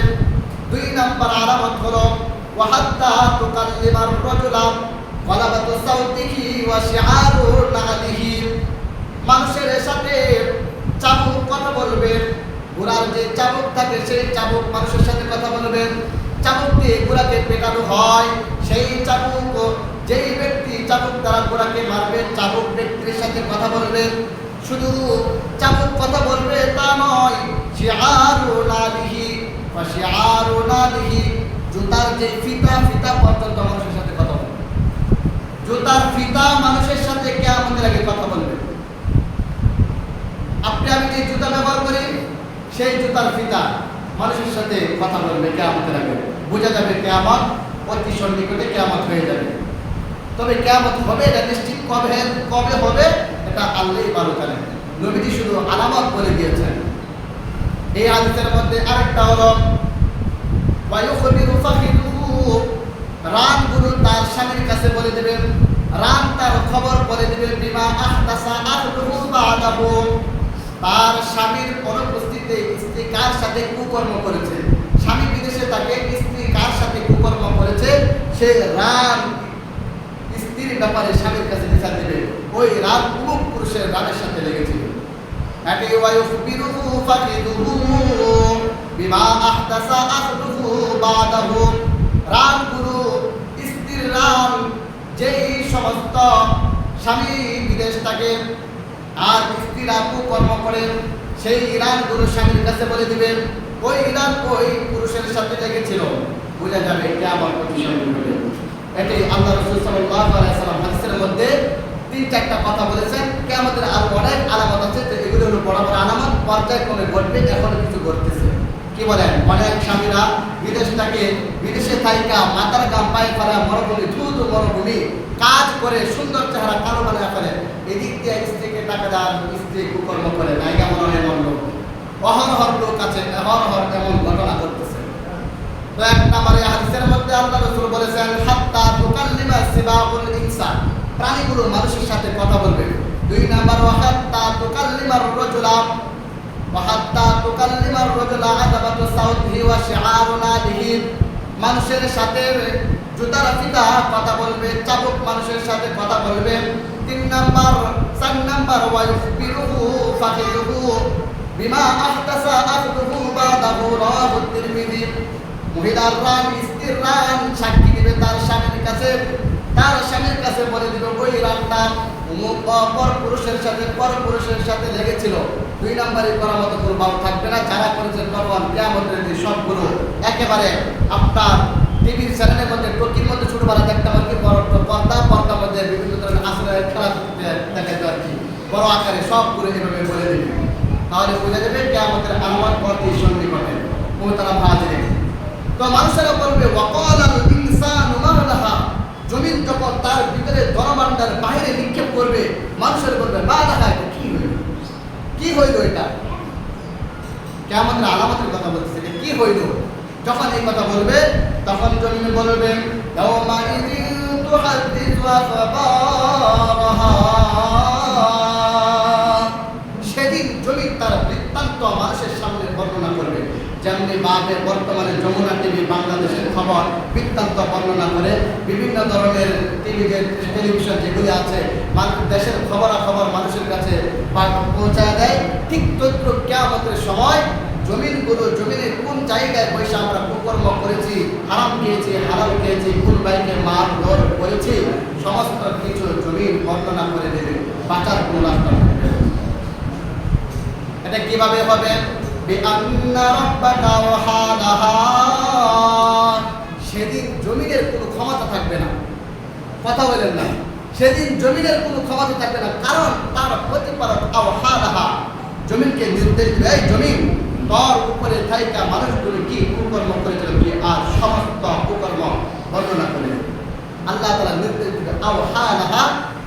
2 নম্বর আলামত হলো ওয়া হাত্তা তুকাল্লিমার রাজুলা গলাবাতু সাউতিহি ওয়া শিআরু নাদিহি, মানুষের সাথে চাবুক কথা বলবে, ঘোড়ার যে চাবুক থাকে সেই চাবুক মানুষের সাথে কথা বলবে, চাবুক দিয়ে ঘোড়াকে পেটানো হয়, সেই চাবুক যেই ব্যক্তি চাবুক দ্বারা ঘোড়াকে মারবে, চাবুক ব্যক্তির সাথে কথা বলবে। শুধু চাবুক কথা বলবে তা নয়, শিআরু নাদিহি, ফাশিআরুনাহি, জুতার যে ফিতা পর্যন্ত মানুষের সাথে কথা বলবে। জুতার ফিতা মানুষের সাথে কিয়ামতের আগে কথা বলবে। আপনি আমি যে জুতা ব্যবহার করি সেই জুতার ফিতা মানুষের সাথে কথা বলবে কিয়ামতের আগে। বোঝা যাবে কিয়ামত অতি সন্নিকটে কিয়ামত হয়ে যাবে। তবে কিয়ামত হবে এটা নিশ্চিত কবে হবে এটা আল্লাহই ভালো জানেন। নবীজি শুধু আলামত বলে দিয়েছেন। এই হাদিসের মধ্যে আরেকটা হলো ওয়ায়ুখবিরু ফাখিরুহু, রানগুলো তার স্বামীর কাছে বলে দেবেন, রান তার খবর বলে দেবেন, বিমা আহদাসা আহদুহু বাদাহু, তার স্বামীর অনুপস্থিতিতে স্ত্রী কার সাথে কুকর্ম করেছে। স্বামী বিদেশে থাকে, স্ত্রী কার সাথে কুকর্ম করেছে, সে রান স্ত্রীর ব্যাপারে স্বামীর কাছে বিচার দেবে। ওই রান অমুক পুরুষের রানের সাথে লেগেছিল। একে ওয়ায়ুখবিরুহু ফাখিরুহু বিমা আহদাসা আহদুহু বাদাহু, রানগুলো স্ত্রীর রান যেই সমস্ত স্বামী বিদেশ থাকে আর স্ত্রীরা কুকর্ম করে সেই রানগুলো স্বামীর কাছে বলে দিবেন, ওই রান ওই পুরুষের সাথে লেগেছিল। বোঝা যাবে কিয়ামত প্রতিষ্ঠান হবে। এটি আল্লাহ রাসূল সাল্লাল্লাহু আলাইহি ওয়াসাল্লাম হাদিসের মধ্যে 3-4টা কথা বলেছেন। কিয়ামতের আরো অনেক আলামত আছে, এগুলো হলো বড় বড় আলামত, পর্যায়ক্রমে ঘটবে, এখনো কিছু ঘটতেছে। কি বলেন, অনেক স্বামীরা বিদেশে থাইকা মাথার গাম পায়ে ফেলা মরুভূমি, ধুধু মরুভূমি কাজ করে সুন্দর চেহারা কালো বানায় ফেলে, এদিক দিয়ে স্ত্রীকে টাকা দেওয়ার স্ত্রী কুকর্ম করে নায়িকা মনে হয় এমন লোক অহরহর লোক আছে, অহরহর এমন ঘটনা করতেছে। তো এক নম্বরে হাদিসের মধ্যে আল্লাহ রাসূল বলেছেন হাত্তা তুকাল্লিমা সিবাউল ইনসান, প্রাণীগুলো মানুষের সাথে কথা বলবে। 2 নাম্বার ওয়াহাত্তা তুকাল্লিমার রাজুলা আযাবাতু সাউতিহি ওয়া শিআরুনাহি, মানুষের সাথে জুতার ফিতা কথা বলবে, চাবুক মানুষের সাথে কথা বলবে। 4 নাম্বার ওয়ায়ুখবিরুহু ফাখিরুহু বিমা আহদাসা আহদুহু বাদাহু, রাওয়াহু তিরমিজি। মহিলার রান স্ত্রীর রান সাক্ষী দিবে তার স্বামীর কাছে বলে দিবে ওই রানটা পর পুরুষের সাথে লেগেছিল। 2 নাম্বারে করার মতো কোনো বাউ থাকবে না। যারা করেছেন তখন কিয়ামতের দিন সবগুলো একেবারে আপনার টিভির চ্যানেলের মধ্যে টকির মধ্যে ছোটবেলা দেখতে পারেন কি পর্দার মধ্যে বিভিন্ন ধরনের আসলে খেলা দেখাতে আর কি বড় আকারে সবগুলো এভাবে বলে দেবে। তাহলে বোঝা যাবে কিয়ামতের আলামত অতি সন্নিকটে। মুহতারাম হাজিরিন, তো মানুষেরা বলবে ওয়াকালাল ইনসানু মা লাহা, জমিন যখন তার ভিতরে ধনভাণ্ডার বাইরে নিক্ষেপ করবে, মানুষের বলবে মা লাহা, কি হইল এটা? কিয়ামতের আলামতের কথা বলতেছে, কি হইল? যখন এই কথা বলবে তখন জমিন বলবে ইয়াউমা ইযিন তুহাদ্দিসু আখবারাহা, সেদিন জমিন তার বৃত্তান্ত মানুষের সামনে বর্ণনা করবে। যেমনি বাপের বর্তমানে যমুনা টিভি বাংলাদেশের খবর বৃত্তান্ত বর্ণনা করে, বিভিন্ন ধরনের টেলিভিশন যেগুলি আছে দেশের খবরাখবর মানুষের কাছে পৌঁছায় দেয়, ঠিক তদ্রুপ কিয়ামতের সময় জমিনের কোন জায়গায় বসে আমরা কুকর্ম করেছি, হারাম খেয়েছি, হালাল খেয়েছি, কোন বাইকে মার দর করেছি, সমস্ত কিছু জমিন বর্ণনা করে দেবে। বাঁচার কোন রাস্তা থাকবে। এটা কিভাবে হবে? সেদিন জমিনের কোনো ক্ষমতা থাকবে না। কথা বলেন না, সেদিন জমিনের কোনো ক্ষমতা থাকবে না, কারণ তার প্রতিপালক আওহালাহা, জমিনকে নির্দেশ দেয়, জমিন তোর উপরে থাইকা মানুষগুলো কি কুকর্ম করেছিল কি আর সমস্ত কুকর্ম বর্ণনা করে আল্লাহ তাআলা নির্দেশ দিবে। আওহালাহা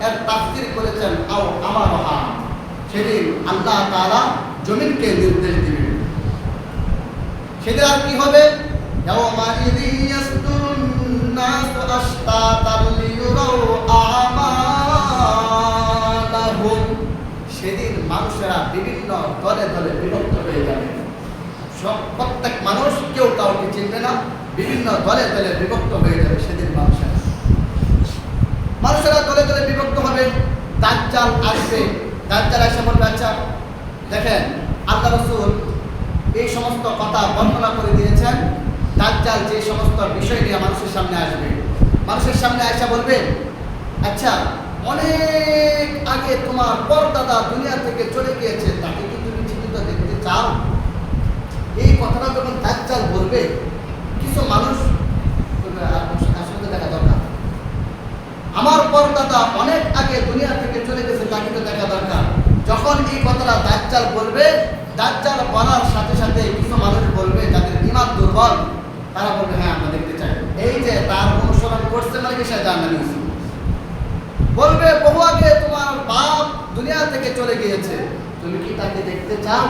এর তাফসীর করেছেন আও আমারহা, সেদিন আল্লাহ তাআলা জমিনকে নির্দেশ দিবে। সেদিন আর কি হবে? ইয়াউমা ইযিন ইয়াসদুরুন নাসু আশতাতান লিয়ুরাউ আমালাহুম, সেদিন মানুষেরা বিভিন্ন দলে দলে বিভক্ত হয়ে যাবে। প্রত্যেক মানুষ কেউ কাউকে চিনবে না, বিভিন্ন দলে দলে বিভক্ত হয়ে যাবে। সেদিন মানুষেরা দলে দলে বিভক্ত হবে। দাজ্জাল আসবে, দাজ্জাল এসে বলবে, আচ্ছা দেখেন আল্লাহ রাসূল এই সমস্ত কথা বর্ণনা করে দিয়েছেন, দাজ্জাল যে সমস্ত বিষয় নিয়ে মানুষের সামনে আসবে, মানুষের সামনে আসা বলবে, আচ্ছা অনেক আগে তোমার পরদাদা দুনিয়া থেকে চলে গিয়েছে, তাকে কি তুমি জীবিত দেখতে চাও? এই কথাটা যখন দাজ্জাল বলবে, কিছু মানুষ আসলে দেখা দরকার, আমার পরদাদা অনেক আগে দুনিয়া থেকে চলে গেছে, তাকে তো দেখা দরকার। যখন এই কথাটা দাজ্জাল বলবে, দাজ্জাল বলার সাথে সাথে কিছু মানুষ বলবে যাদের ঈমান দুর্বল, তারা বলবে হ্যাঁ আমরা দেখতে চাই। এই যে তার অনুসরণ করছে মানে কি সে জান্নাতি হয়েছে। বলবে বহু আগে তোমার বাপ দুনিয়া থেকে চলে গিয়েছে, তুমি কি তাকে দেখতে চাও?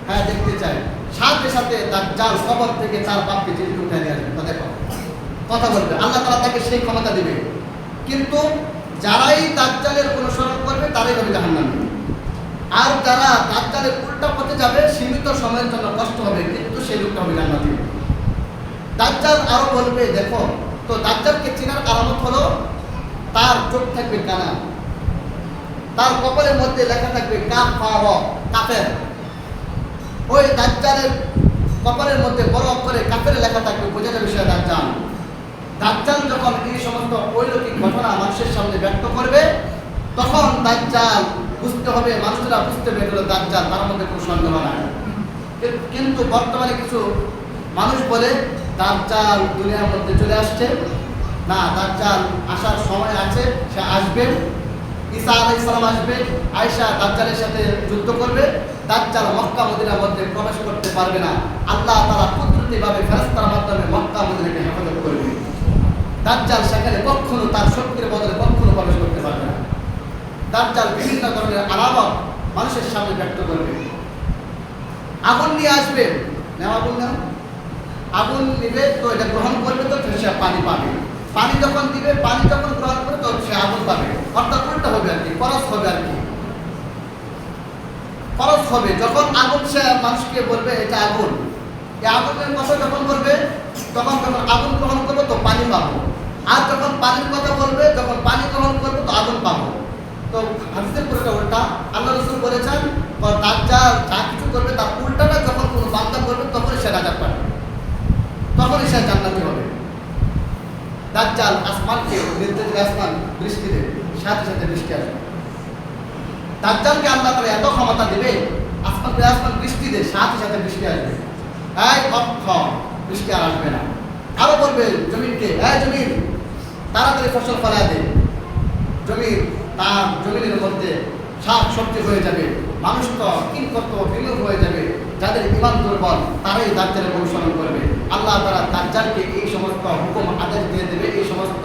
হ্যাঁ দেখতে চাই। সাথে সাথে দাজ্জাল কবর থেকে তার বাপকে জীবিত উঠে নিয়ে আসবে, দেখো কথা বলবে, আল্লাহ তাআলা তাকে সেই ক্ষমতা দিবে। কিন্তু যারাই দাজ্জালের অনুসরণ করবে তারাই হবে জাহান্নামী। আর যারা দাজ্জালের উল্টা পথে যাবে সীমিত সময়ের জন্য কষ্ট হবে, কিন্তু সেই লোকটা হবে জান্নাতি। দাজ্জাল আরো বলবে, দেখো তো দাজ্জালকে চেনার আলামত হলো তার চোখ থাকবে কানা, তার কপালের মধ্যে লেখা থাকবে কাফের। ওই দাজ্জালের কপালের মধ্যে বড় অক্ষরে কাফের লেখা থাকবে, বোঝা যাবে সে দাজ্জাল। দাজ্জাল যখন এই সমস্ত অলৌকিক ঘটনা মানুষের সামনে ব্যক্ত করবে, তখন দাজ্জাল বুঝতে হবে, মানুষরা বুঝতে পেরে দাজ্জাল, তার মধ্যে কোনো সন্দেহ নাই। কিন্তু বর্তমানে কিছু মানুষ বলে দাজ্জাল দুনিয়ার মধ্যে চলে আসছে, না দাজ্জাল আসার সময় আছে, সে আসবে, ঈসা আলাইহিস সালাম আসবে, আয়েশা দাজ্জালের সাথে যুদ্ধ করবে, দাজ্জাল মক্কা মদিনার মধ্যে প্রবেশ করতে পারবে না, আল্লাহ তাআলা কুদরতিভাবে ফেরেশতার মাধ্যমে মক্কা মদিনাকে হেফাজত করবে। দাজ্জাল সেখানে কখনো তার শক্তির বদলে কখনো প্রবেশ করতে পারবে না। দাজ্জাল বিভিন্ন ধরনের আলামত মানুষের সামনে ব্যক্ত করবে। আগুন নিয়ে আসবে, আগুন নিবে তো এটা গ্রহণ করবে, তো সে পানি পাবে, পানি যখন দিবে, পানি যখন গ্রহণ করবে তো সে আগুন পাবে। অর্থাৎ উল্টা হবে আর কি, খরচ হবে আর কি, খরচ হবে। যখন আগুন সে মানুষকে বলবে এটা আগুন, এই আগুনের কথা যখন বলবে, তখন আগুন গ্রহণ করবে তো পানি পাবো। আর যখন পানির কথা বলবে, যখন পানি গ্রহণ করবে তো আগুন পাবো। তো হাদিসের পুরোটা উল্টা। আল্লাহ রাসূল বলেছেন দাজ্জাল যা কিছু করবে তার উল্টাটা যখন কোনো বান্দা করবে, তখনই সে নাজাত পাবে, তখনই সে জান্নাতি হবে। দাজ্জাল আসমানকে নির্দেশ, আসমান বৃষ্টি দেবে, সাথে সাথে বৃষ্টি আসবে। দাজ্জালকে আল্লাহ তাআলা এত ক্ষমতা দেবে, আসমান বৃষ্টি দেবে, সাথে সাথে বৃষ্টি আসবে। এই বৃষ্টি আর আসবে না। আরো বলবে জমিনকে, জমিন তাড়াতাড়ি ফসল ফলায় দে। জমিন, তার জমিনের মধ্যে শাক সবজি হয়ে যাবে, মানুষ তো কিনকর্ত বিনিয়োগ হয়ে যাবে। যাদের ঈমান দুর্বল তারাই দাজ্জালের অনুসরণ করবে। আল্লাহ তাআলা দাজ্জালকে এই সমস্ত হুকুম আদেশ দিয়ে দেবে, এই সমস্ত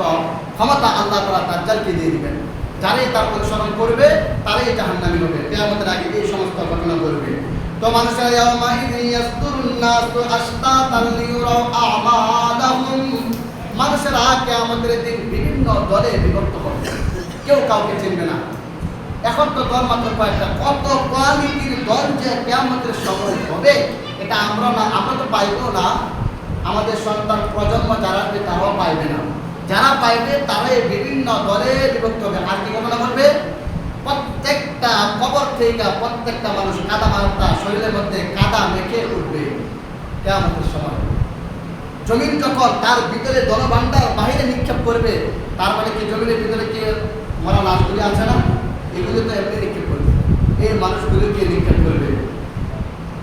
ক্ষমতা আল্লাহ তাআলা দাজ্জালকে দিয়ে দিবেন। যারাই তার অনুসরণ করবে তারাই জাহান্নামী হবে। কিয়ামতের আগে এই সমস্ত ঘটনা ঘটবে। তো মানুষেরা ইয়াউমাইযিন ইয়াসদুরুন নাসু আশতাতান লিয়ুরাউ আমালাহুম, মানুষেরা কিয়ামতের দিন বিভিন্ন দলে বিভক্ত হবে, কেউ কাউকে চিনবে না। এখন তো দল মাত্র কয়েকটা, কত কোয়ালিটির দল যে কিয়ামতের সময় হবে এটা আমরা তো পাইবো না, আমাদের সন্তান প্রজন্ম যারা আসবে তারাও পাইবে না। যারা পাইবে তারাই বিভিন্ন দলে বিভক্ত হবে। আর কি ঘটনা ঘটবে? প্রত্যেকটা কবর থেকে প্রত্যেকটা মানুষ কাদা মারতা শরীরের মধ্যে কাদা মেখে উঠবে কিয়ামতের সময়। জমিন যখন তার ভিতরে দলভাণ্ডার বাহিরে নিক্ষেপ করবে, তার মানে কি জমিনের ভিতরে কি মরা লাশগুলি আছে না, এগুলো তো এমনি নিক্ষেপ করবে, এই মানুষগুলিকে নিক্ষেপ করবে।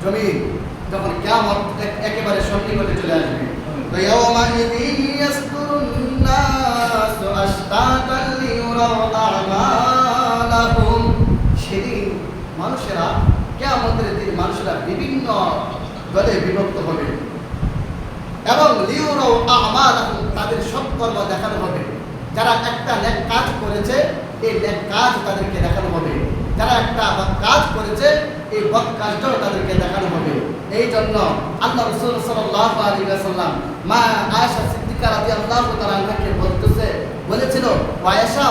জমিন যখন কিয়ামত একেবারে সন্নিকটে চলে আসবে, তো ইয়াউমাইযিন ইয়াসদুরুন নাসু আশতাতান লিয়ুরাউ আমালাহুম, সেদিন মানুষেরা কিয়ামতের দিন মানুষেরা বিভিন্ন দলে বিভক্ত হবে এবং লিয়ুরাউ আমালাহুম, তাদের সৎকর্ম দেখানো হবে। যারা একটা নেক কাজ করেছে এই নেক কাজ তাদেরকে দেখানো হবে, যারা একটা বদ কাজ করেছে এই বদ কাজটাও তাদেরকে দেখানো হবে। এই জন্য আল্লাহ রাসূল সাল্লাল্লাহু আলাইহি ওয়াসাল্লাম মা আয়েশা সিদ্দিকা রাদিয়াল্লাহু তাআলা আনহাকে বলেছিল, আয়েশা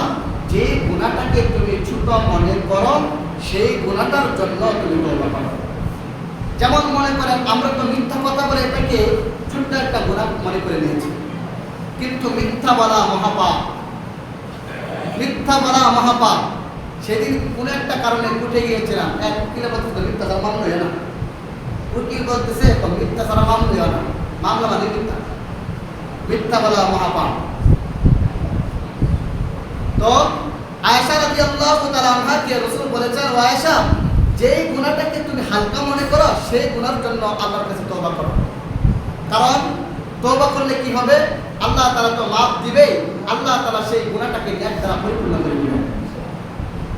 যে গুনাহটাকে তুমি ছোট মনে করো সেই গুনাহটার জন্য তুমি তওবা করো। যেমন মনে করেন আমরা তো মিথ্যা কথা বলে এটাকে ছোট্ট একটা গুনাহ মনে করে নিয়েছি, কিন্তু মিথ্যা বলা মহাপাপ, মিথ্যা বলা মহাপাপ। সেদিন কোন একটা কারণে উঠে গিয়েছিলাম, এক উকিলে বলতেছে মিথ্যা ছাড়া মামলা হয় না, উকিল বলতেছে মিথ্যা ছাড়া মামলা হয় না, মামলা মানে মিথ্যা, মিথ্যা বলা মহাপাপ। তো আয়েশা রাদিয়াল্লাহু তাআলা আনহাকে রাসূল বলেছেন, আয়েশা যেই গুনাহটাকে তুমি হালকা মনে করো সেই গুনার জন্য আল্লাহর কাছে তওবা করো, কারণ তওবা করলে কি হবে, আল্লাহ তাআলা তো মাফ দিবেই, আল্লাহ তাআলা সেই গুনাহটাকে নেক দ্বারা পরিপূর্ণ করে দিবেন।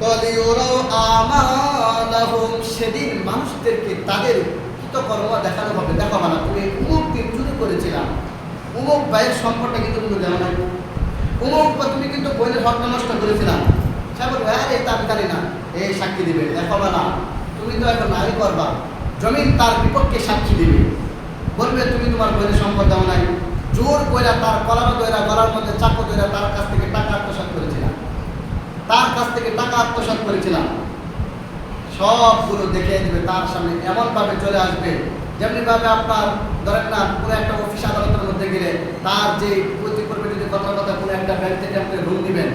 তলিউরাও আমালাহুম, সেদিন মানুষদেরকে তাদের কৃতকর্ম দেখানো হবে। দেখো না, তুমি অমুক দিন চুরি করেছিলাম, অমুক ভাইয়ের সম্পদটা কিন্তু তুমি জানো না, অমুক তুমি কিন্তু বইয়ের হক নষ্ট করেছিলাম, সে বলবে হ্যাঁ এটা আমি জানি না, এই সাক্ষী দিবে। দেখো না, তুমি তো এখন নারী করবা, জমিন তার বিপক্ষে সাক্ষী দিবে, বলবে তুমি তোমার বইয়ের সম্পদ দাও নাই, জোর কইরা তার কলার দইরা গলার মধ্যে চাকু দইরা তার কাছ থেকে টাকা আত্মসাৎ করেছিলাম, তার কাছ থেকে টাকা আত্মসাৎ করেছিলাম, সবগুলো দেখে দিবে তার সামনে। এমন ভাবে চলে আসবে যেমনি ভাবে আপনার ধরেন না, কোনো একটা অফিস আদালতের মধ্যে গেলে তার যে প্রতি করবে, যদি কথা কোনো একটা ব্যাংক থেকে আপনি ঋণ দিবেন,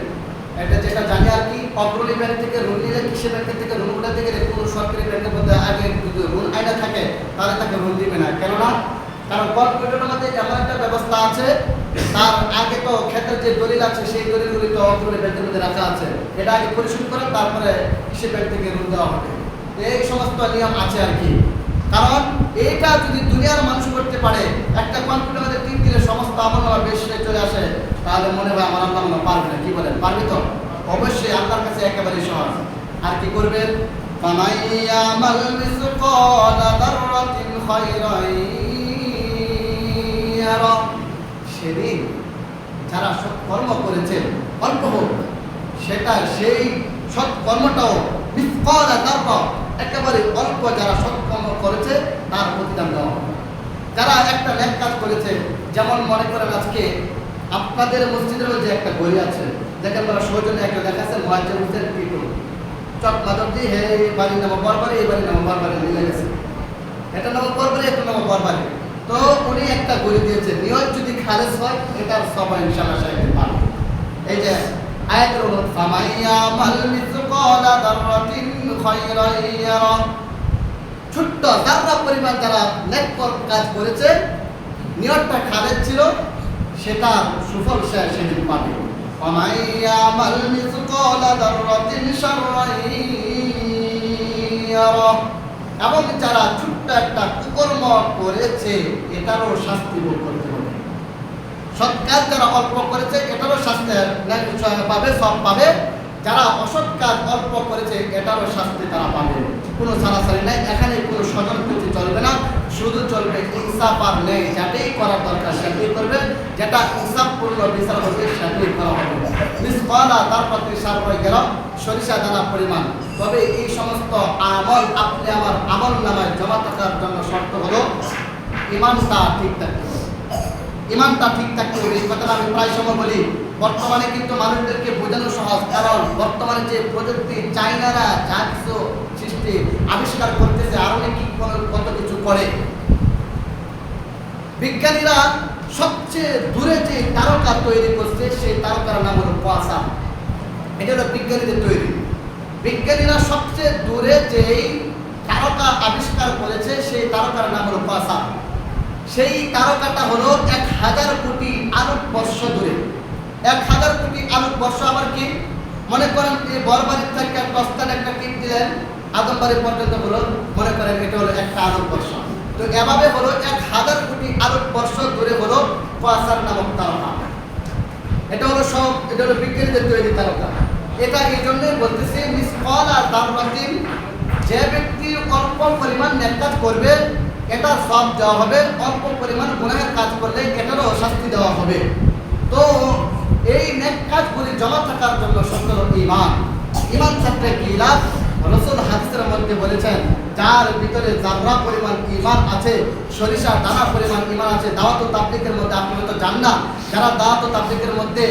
এটা যেটা জানি আর কি, অগ্রণী ব্যাংক থেকে ঋণ নিলে কৃষি ব্যাংকের থেকে ঋণ উঠাতে গেলে কোনো সরকারি ব্যাংকের মধ্যে আগে যদি ঋণ আইনা থাকে তাহলে তাকে ঋণ দিবে না। কেননা কারণ কর্পোরেটের মধ্যে এমন একটা ব্যবস্থা আছে, তার আগে তো ক্ষেত্রের যে দলিল আছে সেই দলিলগুলি তো অগ্রণী ব্যাংকের মধ্যে রাখা আছে, এটা আগে পরিশোধ করে তারপরে কৃষি ব্যাংক থেকে ঋণ দেওয়া হবে। এই সমস্ত নিয়ম আছে আর কি। কারণ এইটা যদি দুনিয়ার মানুষ করতে পারে, একটা কম্পিউটার মধ্যে 3 দিনে সমস্ত আমলনামা বেশি চলে আসে, তাহলে মনে হয় আমার আল্লাহ মনে পারবে না। কি বলেন, পারবে তো? অবশ্যই আল্লাহর কাছে একেবারে সহজ। আর কি করবেন, ফামাইয়ামাল মিসকালা দাররাতিন খায়রান ইয়ারা, সেদিন যারা সৎকর্ম করেছে অল্প হোক, সেটা সেই সৎকর্মটাও মিসকালা দাররা, একেবারে অল্প যারা সৎকর্ম করেছে তার প্রতিদান দেওয়া হবে। যারা একটা নেক কাজ করেছে, যেমন মনে করেন আজকে আপনাদের মসজিদের মধ্যে একটা গলি আছে, দেখেন তারা সৌজন্য একটা দেখাচ্ছে মুয়াজ্জিন হোসেন টিটু, চক মাদবদি হে বাড়ির নাম বরবারি, এই বাড়ির নাম বরবারি মিলে গেছে, এটা নাম বরবারি, এটা নাম বরবারি। তো উনি একটা গলি দিয়েছে, নিয়ত যদি খালেস হয় এটার সবাই ইনশাআল্লাহ সাহেব পাবে। এই যে আয়াতের অনুরোধ, ফামাইয়ামাল মিসকালা দাররাতিন খায়রান ইয়ারা, ছোট্ট যারা পরিমাণ যারা নেক কাজ করেছে, নিয়তটা খালেস ছিল, সেটা সুফল সে সেদিন পাবে। ফামাইয়ামাল মিসকালা দাররাতিন শাররান ইয়ারা, এবং যারা ছোট্ট একটা কুকর্ম করেছে এটারও শাস্তি ভোগ করতে হবে। সৎ কাজ যারা অল্প করেছে এটারও শাস্তি পাবে, সব পাবে। যারা অসৎ কাজ অল্প করেছে এটারও শাস্তি তারা পাবে। কোনো ছাড়াছাড়ি নাই, এখানে কোনো স্বজনপ্রীতি চলবে না, শুধু চলবে ইনসাফ আর ন্যায়। যেটাই করার দরকার সেটাই করবে, যেটা ইনসাফপূর্ণ বিচার হবে সেটাই করা হবে। মিসকালা তার প্রতি সার হয়ে গেল সরিষা দানা পরিমাণ। তবে এই সমস্ত আমল আপনি আমার আমল নামায় জমা থাকার জন্য শর্ত হলো ইমানটা ঠিক থাকতে হবে। ইমানটা ঠিক থাকতে হবে। এই কথাটা আমি প্রায় সময় বলি। বর্তমানে কিন্তু মানুষদেরকে বোঝানো সহজ, কারণ বর্তমানে যে প্রযুক্তি, চাইনারা যা কিছু সৃষ্টি আবিষ্কার করতেছে, আরো নাকি কত কিছু করে। বিজ্ঞানীরা সবচেয়ে দূরে যে তারকা তৈরি করছে সেই তারকার নাম হলো কুয়াশা। এটা হলো বিজ্ঞানীদের তৈরি। বিজ্ঞানীরা সবচেয়ে দূরে যেই তারকা আবিষ্কার করেছে সেই তারকার নাম হলো কুয়াশা। সেই তারকাটা হলো 1000 কোটি আলোকবর্ষ দূরে। 1000 কোটি আলোকবর্ষ আবার কি মনে করেন, এই বরবাড়ির থেকে দস্তান একটা কিট দিলেন আদমবাড়ি পর্যন্ত হলো, মনে করেন এটা হলো একটা আলোকবর্ষ। তো এভাবে হলো 1000 কোটি আলোকবর্ষ দূরে হলো কুয়াশার নামক তারকা। এটা হলো সব, এটা হলো বিজ্ঞানীদের তৈরি তারকা। এটা এই জন্যই বলতেছি মিসকালা দাররাতিন, যে ব্যক্তি অল্প পরিমাণ নেক কাজ করবে এটা সব দেওয়া হবে, অল্প পরিমাণ গুনাহের কাজ করলে এটারও শাস্তি দেওয়া হবে। তো এই নেক কাজগুলি জমা থাকার জন্য শর্ত হলো ঈমান। ঈমান থাকলে কি লাভ? রাসূল হাদিসের মধ্যে বলেছেন, যার ভিতরে যারা পরিমাণ ঈমান আছে, সরিষা দানা পরিমাণ ঈমান আছে। দাওয়াত ও তাবলীগের মধ্যে আপনি হয়তো জান না, যারা দাওয়াত ও তাবলীগের মধ্যে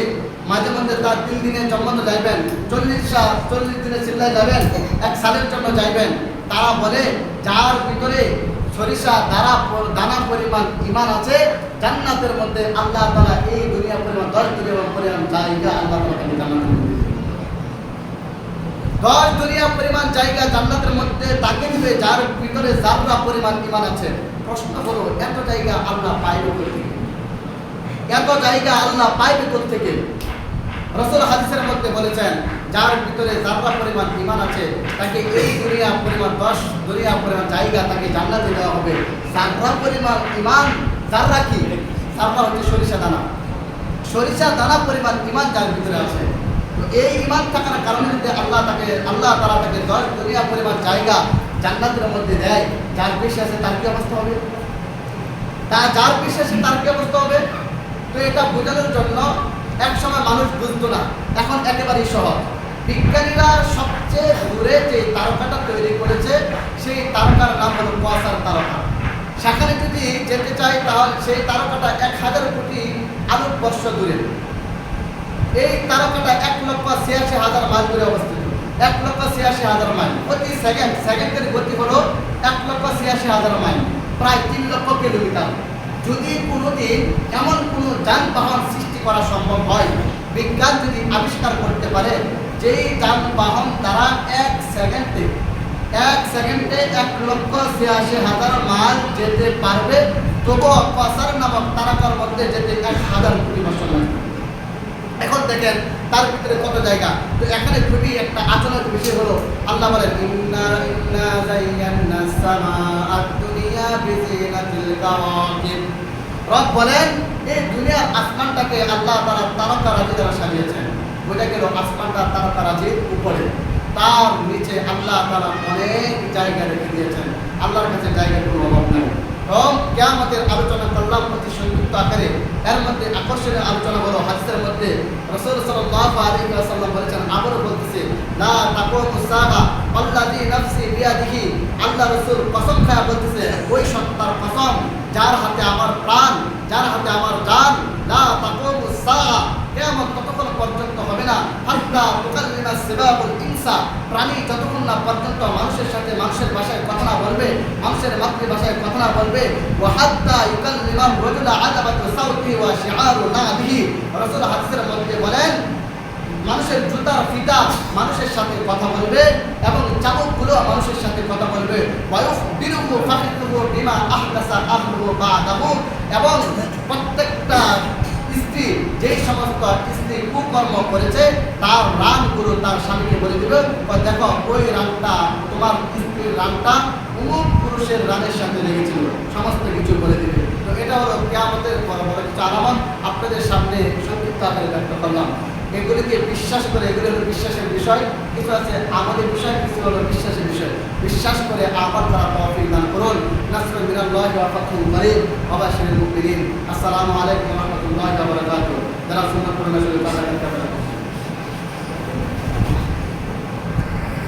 মাঝে মধ্যে তার 3 দিনের জন্য যাইবেন, 40 দিনে চিল্লায় যাবেন, 1 সালের জন্য যাইবেন, তারা বলে যার ভিতরে সরিষা দানা পরিমাণ ঈমান আছে, জান্নাতের মধ্যে আল্লাহ তাআলা এই দুনিয়া পরিমাণ 10 দুনিয়া পরিমাণ জায়গা আল্লাহ তাআলা তাকে জান্নাতে দিবেন। 10 দুনিয়া পরিমাণ জায়গা জান্নাতের মধ্যে তাকে দিবে যার ভিতরে যারা পরিমাণ ঈমান আছে। প্রশ্ন হলো, এত জায়গা আল্লাহ পাইবে কোথা থেকে? এত জায়গা আল্লাহ পাইবে কোথা থেকে? রাসূল হাদিসের মধ্যে বলেছেন, যার ভিতরে যারা পরিমাণ ঈমান আছে তাকে এই দুনিয়া পরিমাণ 10 দুনিয়া পরিমাণ জায়গা তাকে জান্নাতে দেওয়া হবে। যারা পরিমাণ ঈমান, যারা কি যারা হচ্ছে সরিষা দানা, সরিষা দানা পরিমাণ ঈমান যার ভিতরে আছে, এই ঈমান থাকার কারণে যদি আল্লাহ তাআলা তাকে 10 দুনিয়া পরিমাণ জায়গা জান্নাতের মধ্যে দেয়, যার বেশি আছে তার কি অবস্থা হবে? যার বেশি আছে তার কি অবস্থা হবে? তো এটা বোঝানোর জন্য এক সময় মানুষ বুঝতো না, এখন একেবারেই সহজ। বিজ্ঞানীরা সবচেয়ে দূরে যে তারকাটা তৈরি করেছে সেই তারকার নাম হলো কুয়াশার তারকা। সেখানে যদি যেতে চাই তাহলে সেই তারকাটা 1000 কোটি আলোকবর্ষ দূরে। এই তারকাটা 1,86,000 মাইল দূরে অবস্থিত। 1,86,000 মাইল প্রতি সেকেন্ডের গতি হলো 1,86,000 মাইল, প্রায় 3 লক্ষ কিলোমিটার। যদি কোনোদিন এমন কোনো যানবাহন সৃষ্টি করা সম্ভব হয়, বিজ্ঞান যদি আবিষ্কার করতে পারে যেই যানবাহন দ্বারা 1 সেকেন্ডে 1,86,000 মাইল যেতে পারবে, তবুও কুয়াশার নামক তারকার মধ্যে যেতে 1000 কোটি বছর লাগবে। এখন দেখেন তার ভিতরে কত জায়গা। তো এখানে খুবই একটা আলোচনার বিষয় হলো আল্লাহ বলেন ইন্না যায়্যানাস সামাআদ দুনিয়া বিজিনাতিল কাওয়াকিব। রব বলেন এই দুনিয়ার আসমানটাকে আল্লাহ তাআলা তারকারাজি দ্বারা সাজিয়েছেন। বোঝা গেল আসমানটা তারকারাজির উপরে, তার নিচে আল্লাহ তাআলা অনেক জায়গা রেখে দিয়েছেন। আল্লাহর কাছে জায়গার কোনো অভাব নাই। কিয়ামতের আলোচনা করলাম অতি সংক্ষিপ্ত আকারে। এর মধ্যে আকর্ষণীয় আলোচনা হলো হাদিসের মধ্যে রাসূল সাল্লাল্লাহু আলাইহি ওয়াসাল্লাম বলেছেন, আবারও বলতেছে লা তাকুমু সাআ আল্লাযী নাফসি বিয়াদিহি। আল্লাহ রাসূল কসম খায়া বলতেছে, ওই সত্তার কসম যার হাতে আমার প্রাণ, যার হাতে আমার জান, লা তাকুমু সাআ, কিয়ামত ততক্ষণ পর্যন্ত হবে না হাত্তা তুকাল্লিমা সিবাবুল ইনসা, প্রাণী যতক্ষণ না পর্যন্ত মানুষের সাথে মানুষের ভাষায় কথা না বলবে, মানুষের মাতৃভাষায় কথা না বলবে। ওয়া হাত্তা ইউকাল্লিমা রাজুলা আদাবাতু সাউতি ওয়া শিআরু নাদিহি। রাসূল হাদিসের মধ্যে বলেন মানুষের জুতার ফিতা মানুষের সাথে কথা বলবে এবং চাবুকগুলো মানুষের সাথে কথা বলবে। ওয়ায়ুখবিরুহু ফাখিরুহু বিমা আহদাসা আহলুহু বা'দাহু, এবং প্রত্যেকটা স্ত্রী যেই সমস্ত স্ত্রী কুকর্ম করেছে তার রানগুলো তার স্বামীকে বলে দিবে, দেখো ওই রানটা তোমার স্ত্রীর রানটা অমুক পুরুষের রানের সাথে লেগেছিল, সমস্ত কিছু বলে দিবে। তো এটা হলো কিয়ামতের বড় বড় কিছু আলামত আপনাদের সামনে সংক্ষিপ্ত আকারে ব্যক্ত করলাম। এগুলিকে বিশ্বাস করে, এগুলো হলো বিশ্বাসের বিষয়। কিছু আছে আমাদের বিষয়, কিছু হলো বিশ্বাসের বিষয়। বিশ্বাস করে আমল করা তৌফিক দান করুন। নাসরুম মিনাল্লাহি ওয়া ফাতহুন করিম ওয়া বাশশিরিল মুমিনিন। আসসালামু আলাইকুম ওয়া রাহমাতুল্লাহি ওয়া বারাকাতুহু।